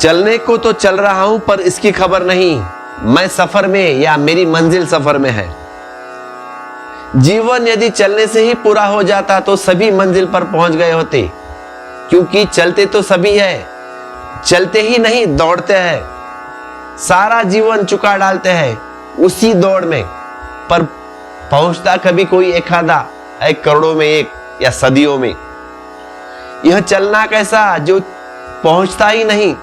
चलने को तो चल रहा हूं पर इसकी खबर नहीं मैं सफर में या मेरी मंजिल सफर में है। जीवन यदि चलने से ही पूरा हो जाता तो सभी मंजिल पर पहुंच गए होते, क्योंकि चलते तो सभी है, चलते ही नहीं दौड़ते हैं। सारा जीवन चुका डालते हैं उसी दौड़ में, पर पहुंचता कभी कोई एक आधा है, करोड़ों में एक या सदियों में। यह चलना कैसा जो पहुंचता ही नहीं,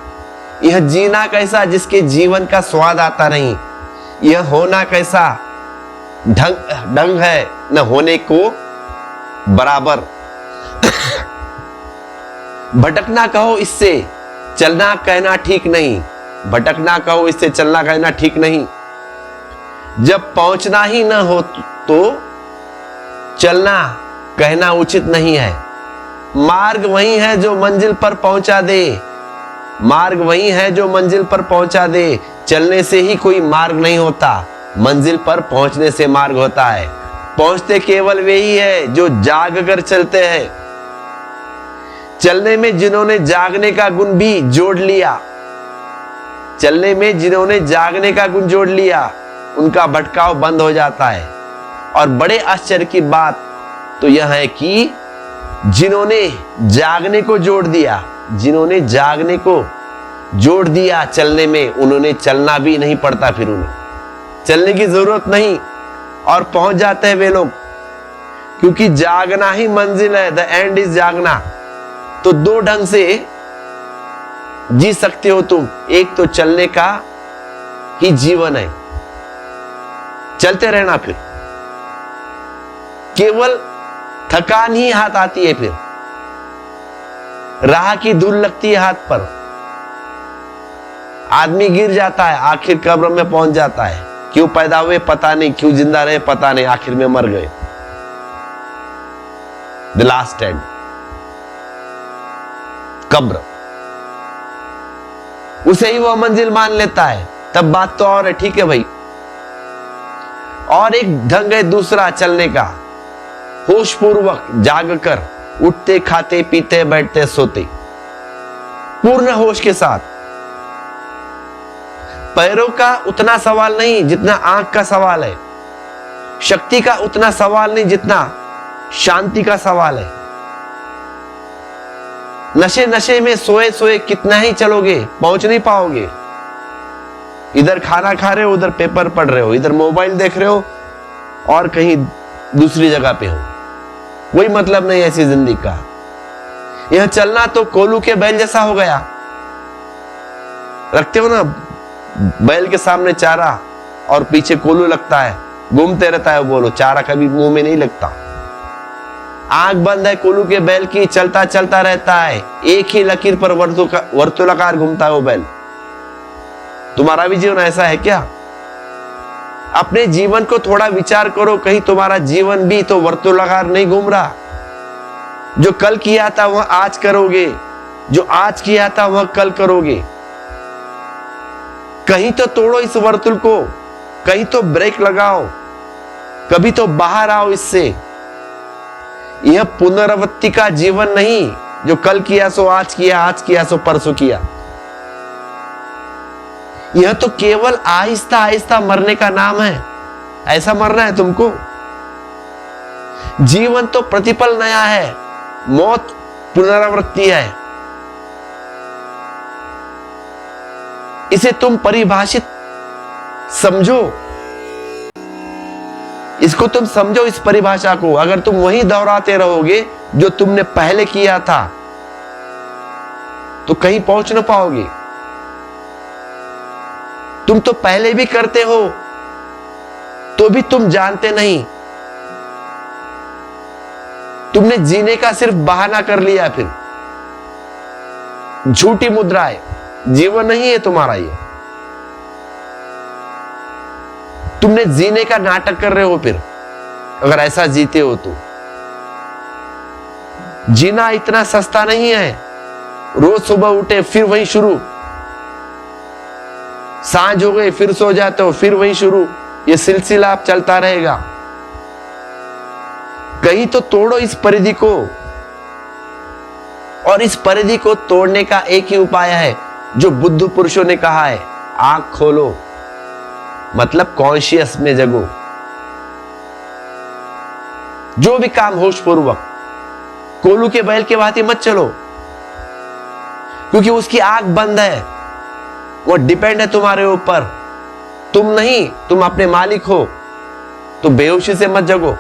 यह जीना कैसा जिसके जीवन का स्वाद आता नहीं, यह होना कैसा ढंग है न होने को बराबर। भटकना कहो इससे चलना कहना ठीक नहीं, भटकना कहो इससे चलना कहना ठीक नहीं। जब पहुंचना ही न हो तो चलना कहना उचित नहीं है। मार्ग वही है जो मंजिल पर पहुंचा दे, मार्ग वही है जो मंजिल पर पहुंचा दे। चलने से ही कोई मार्ग नहीं होता, मंजिल पर पहुंचने से मार्ग होता है। पहुंचते केवल वे ही है जो जाग कर चलते हैं। चलने में जिन्होंने जागने का गुण भी जोड़ लिया, चलने में जिन्होंने जागने का गुण जोड़ लिया, उनका भटकाव बंद हो जाता है। और बड़े आश्चर्य की बात तो यह है कि जिन्होंने जागने को जोड़ दिया, जिन्होंने जागने को जोड़ दिया चलने में, उन्होंने चलना भी नहीं पड़ता, फिर उन्हें चलने की जरूरत नहीं और पहुंच जाते हैं वे लोग, क्योंकि जागना ही मंजिल है। द एंड इज जागना। तो दो ढंग से जी सकते हो तुम, एक तो चलने का ही जीवन है, चलते रहना, फिर केवल थकान ही हाथ आती है, फिर राह की धूल लगती है हाथ पर, आदमी गिर जाता है, आखिर कब्र में पहुंच जाता है। क्यों पैदा हुए पता नहीं, क्यों जिंदा रहे पता नहीं, आखिर में मर गए। द लास्ट एंड, कब्र, उसे ही वह मंजिल मान लेता है। तब बात तो और है, ठीक है भाई। और एक ढंग है दूसरा चलने का, होश पूर्वक जाग कर, उठते खाते पीते बैठते सोते, पूर्ण होश के साथ। पैरों का उतना सवाल नहीं जितना आंख का सवाल है, शक्ति का उतना सवाल नहीं जितना शांति का सवाल है। नशे नशे में सोए सोए कितना ही चलोगे, पहुंच नहीं पाओगे। इधर खाना खा रहे हो, उधर पेपर पढ़ रहे हो, इधर मोबाइल देख रहे हो और कहीं दूसरी जगह पे हो, कोई मतलब नहीं ऐसी जिंदगी का। यह चलना तो कोलू के बैल जैसा हो गया। रखते हो ना बैल के सामने चारा और पीछे कोलू लगता है, घूमते रहता है, बोलो चारा कभी मुंह में नहीं लगता। आंख बंद है कोलू के बैल की, चलता चलता रहता है, एक ही लकीर पर वर्तुलाकार घूमता है वो बैल। तुम्हारा भी जीवन ऐसा है क्या? अपने जीवन को थोड़ा विचार करो, कहीं तुम्हारा जीवन भी तो वर्तुलाकार नहीं घूम रहा। जो कल किया था वह आज करोगे, जो आज किया था वह कल करोगे। कहीं तो तोड़ो इस वर्तुल को, कहीं तो ब्रेक लगाओ, कभी तो बाहर आओ इससे। यह पुनरावृत्ति का जीवन नहीं, जो कल किया सो आज किया, आज किया सो परसों किया। यह तो केवल आहिस्ता आहिस्ता मरने का नाम है। ऐसा मरना है तुमको। जीवन तो प्रतिपल नया है, मौत पुनरावृत्ति है। इसे तुम परिभाषित समझो, इसको तुम समझो, इस परिभाषा को। अगर तुम वही दोहराते रहोगे जो तुमने पहले किया था तो कहीं पहुंच ना पाओगे। तुम तो पहले भी करते हो तो भी तुम जानते नहीं, तुमने जीने का सिर्फ बहाना कर लिया। फिर झूठी मुद्रा है, जीवन नहीं है तुम्हारा ये, तुमने जीने का नाटक कर रहे हो। फिर अगर ऐसा जीते हो तो जीना इतना सस्ता नहीं है। रोज सुबह उठे फिर वही शुरू, सांझ हो गई फिर सो जाते हो, फिर वही शुरू, ये सिलसिला अब चलता रहेगा। कहीं तो तोड़ो इस परिधि को, और इस परिधि को तोड़ने का एक ही उपाय है, जो बुद्ध पुरुषों ने कहा है, आंख खोलो, मतलब कॉन्शियस में जगो। जो भी काम होशपूर्वक, कोलू के बैल के भांति मत चलो, क्योंकि उसकी आंख बंद है। वो डिपेंड है तुम्हारे ऊपर, तुम नहीं, तुम अपने मालिक हो। तो बेहोशी से मत जगो।